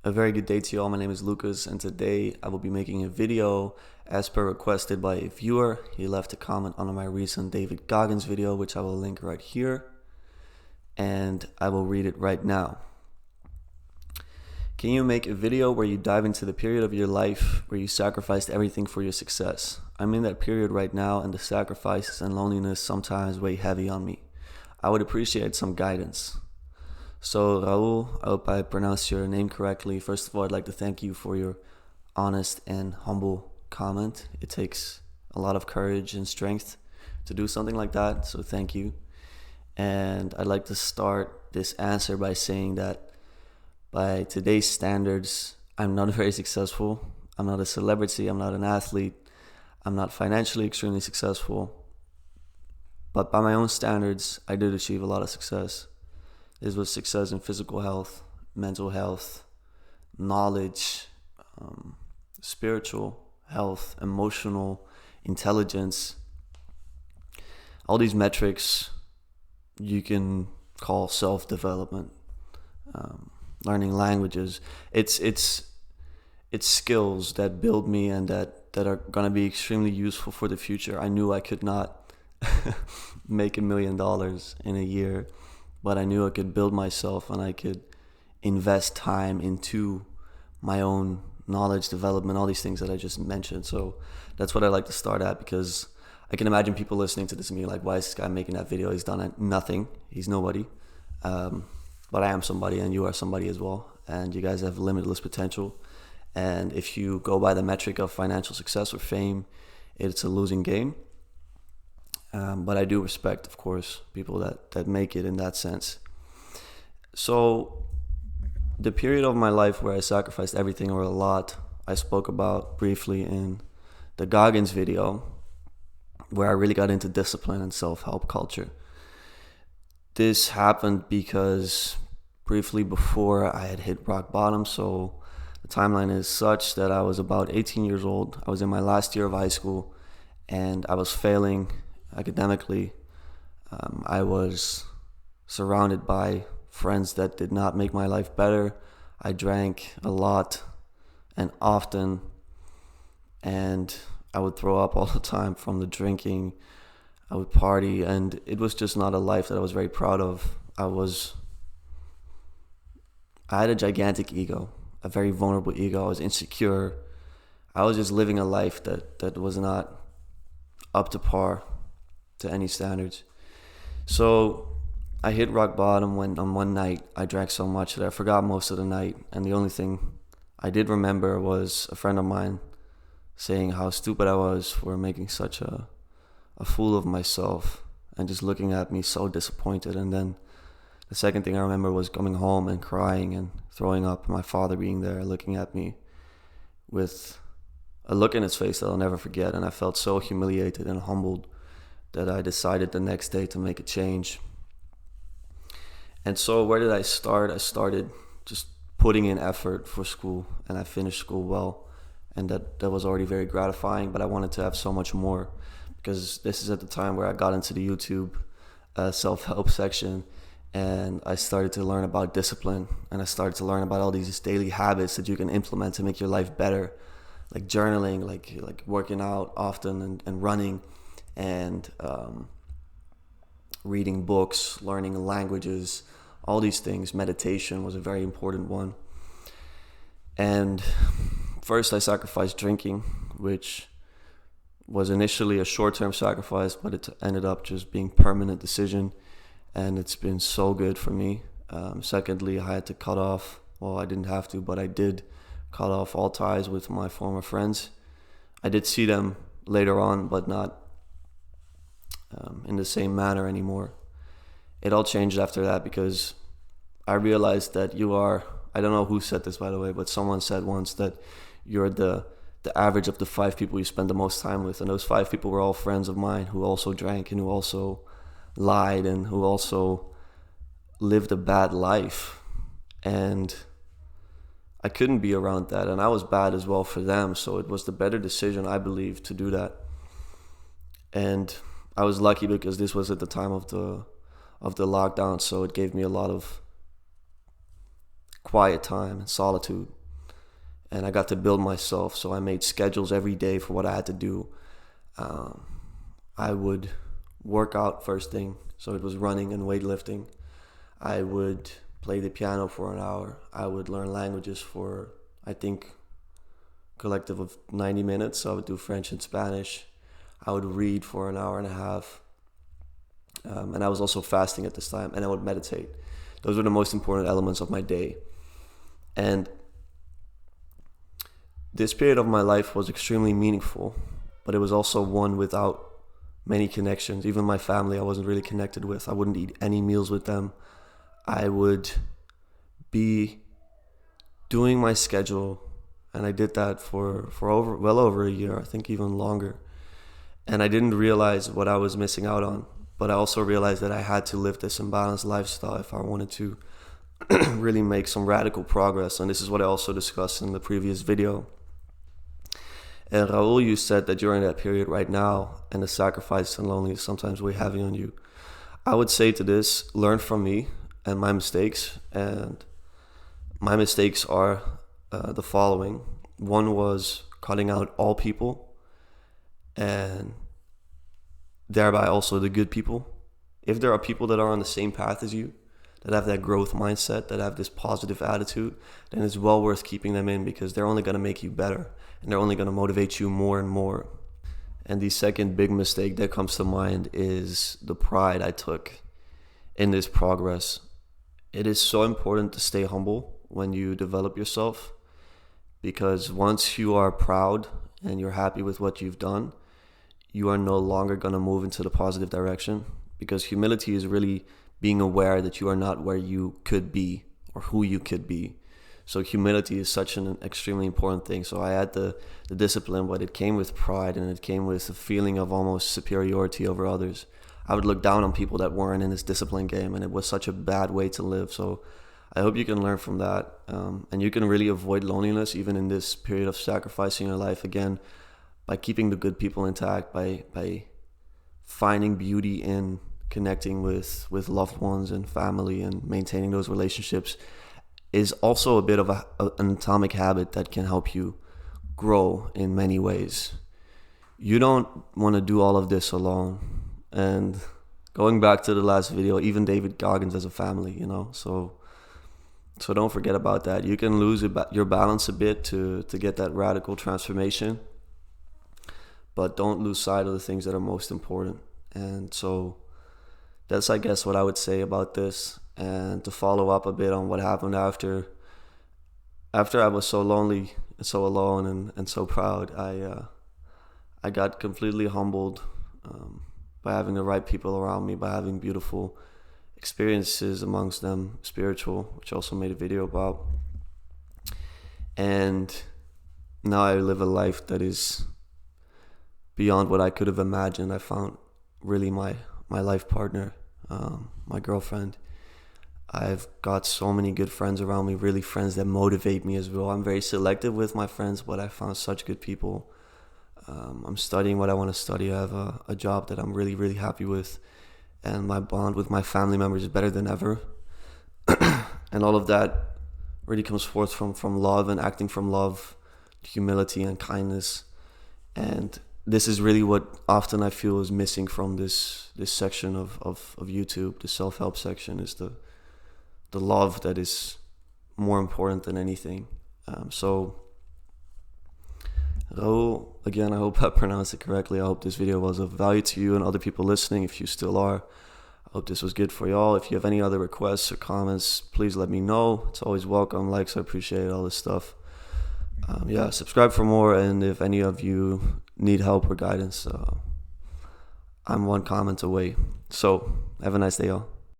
A very good day to you all. My name is Lucas, and today I will be making a video as per requested by a viewer. He left a comment on my recent David Goggins video, which I will link right here, and I will read it right now. Can you make a video where you dive into the period of your life where you sacrificed everything for your success? I'm in that period right now, and the sacrifices and loneliness sometimes weigh heavy on me. I would appreciate some guidance. So Raul, I hope I pronounced your name correctly. First of all, I'd like to thank you for your honest and humble comment. It takes a lot of courage and strength to do something like that, so thank you. And I'd like to start this answer by saying that by today's standards, I'm not very successful. I'm not a celebrity, I'm not an athlete, I'm not financially extremely successful. But by my own standards, I did achieve a lot of success. This was success in physical health, mental health, knowledge, spiritual health, emotional intelligence. All these metrics you can call self-development, learning languages. It's skills that build me and that are going to be extremely useful for the future. I knew I could not make $1 million in a year, but I knew I could build myself and I could invest time into my own knowledge development, all these things that I just mentioned. So that's what I like to start at, because I can imagine people listening to this and being like, why is this guy making that video? He's done nothing. He's nobody. But I am somebody and you are somebody as well. And you guys have limitless potential. And if you go by the metric of financial success or fame, it's a losing game. But I do respect, of course, people that make it in that sense. So the period of my life where I sacrificed everything or a lot, I spoke about briefly in the Goggins video, where I really got into discipline and self-help culture. This happened because briefly before I had hit rock bottom. So the timeline is such that I was about 18 years old. I was in my last year of high school and I was failing academically. I was surrounded by friends that did not make my life better. I drank a lot and often, and I would throw up all the time from the drinking. I would party, and it was just not a life that I was very proud of. I had a gigantic ego, a very vulnerable ego. I was insecure. I was just living a life that was not up to par to any standards. So I hit rock bottom when on one night I drank so much that I forgot most of the night, and the only thing I did remember was a friend of mine saying how stupid I was for making such a fool of myself, and just looking at me so disappointed. And then the second thing I remember was coming home and crying and throwing up, my father being there looking at me with a look in his face that I'll never forget. And I felt so humiliated and humbled that I decided the next day to make a change. And so where did I start? I started just putting in effort for school, and I finished school well, and that was already very gratifying, but I wanted to have so much more, because this is at the time where I got into the YouTube self-help section, and I started to learn about discipline, and I started to learn about all these daily habits that you can implement to make your life better, like journaling, like working out often and running, and reading books, learning languages, all these things. Meditation was a very important one. And first I sacrificed drinking, which was initially a short-term sacrifice, but it ended up just being a permanent decision, and it's been so good for me. Secondly, I had to cut off, well, I didn't have to, but I did cut off all ties with my former friends. I did see them later on, but not in the same manner anymore. It all changed after that, because I realized that I don't know who said this, by the way, but someone said once that you're the average of the 5 people you spend the most time with. And those 5 people were all friends of mine who also drank and who also lied and who also lived a bad life. And I couldn't be around that, and I was bad as well for them. So it was the better decision, I believe, to do that. And I was lucky because this was at the time of the lockdown, so it gave me a lot of quiet time and solitude. And I got to build myself. So I made schedules every day for what I had to do. I would work out first thing. So it was running and weightlifting. I would play the piano for an hour. I would learn languages for, I think, collective of 90 minutes. So I would do French and Spanish. I would read for an hour and a half. And I was also fasting at this time, and I would meditate. Those were the most important elements of my day. And this period of my life was extremely meaningful, but it was also one without many connections. Even my family I wasn't really connected with. I wouldn't eat any meals with them. I would be doing my schedule, and I did that for well over a year, I think even longer. And I didn't realize what I was missing out on. But I also realized that I had to live this imbalanced lifestyle if I wanted to really make some radical progress. And this is what I also discussed in the previous video. And Raul, you said that during that period right now and the sacrifice and loneliness sometimes weigh heavy on you. I would say to this, learn from me and my mistakes. And my mistakes are the following. One was cutting out all people, and thereby also the good people. If there are people that are on the same path as you, that have that growth mindset, that have this positive attitude, then it's well worth keeping them in, because they're only going to make you better and they're only going to motivate you more and more. And the second big mistake that comes to mind is the pride I took in this progress. It is so important to stay humble when you develop yourself, because once you are proud and you're happy with what you've done, you are no longer going to move into the positive direction, because humility is really being aware that you are not where you could be or who you could be. So humility is such an extremely important thing. So I had the discipline, but it came with pride, and it came with a feeling of almost superiority over others. I would look down on people that weren't in this discipline game, and it was such a bad way to live. So I hope you can learn from that, and you can really avoid loneliness even in this period of sacrificing your life, again, by keeping the good people intact, by finding beauty in connecting with loved ones and family and maintaining those relationships, is also a bit of an atomic habit that can help you grow in many ways. You don't want to do all of this alone. And going back to the last video, even David Goggins has a family, so don't forget about that. You can lose your balance a bit to get that radical transformation, but don't lose sight of the things that are most important. And so that's, I guess, what I would say about this. And to follow up a bit on what happened after I was so lonely and so alone and so proud, I got completely humbled by having the right people around me, by having beautiful experiences amongst them, spiritual, which I also made a video about. And now I live a life that is beyond what I could have imagined. I found really my life partner, my girlfriend. I've got so many good friends around me, really friends that motivate me as well. I'm very selective with my friends, but I found such good people. I'm studying what I want to study. I have a job that I'm really, really happy with. And my bond with my family members is better than ever. And all of that really comes forth from love and acting from love, humility and kindness. And this is really what often I feel is missing from this section of YouTube, the self-help section, is the love that is more important than anything. So Raul, again, I hope I pronounced it correctly. I hope this video was of value to you and other people listening, if you still are. I hope this was good for y'all. If you have any other requests or comments, please let me know. It's always welcome. Likes, I appreciate all this stuff. Subscribe for more, and if any of you need help or guidance, I'm one comment away. So have a nice day, y'all.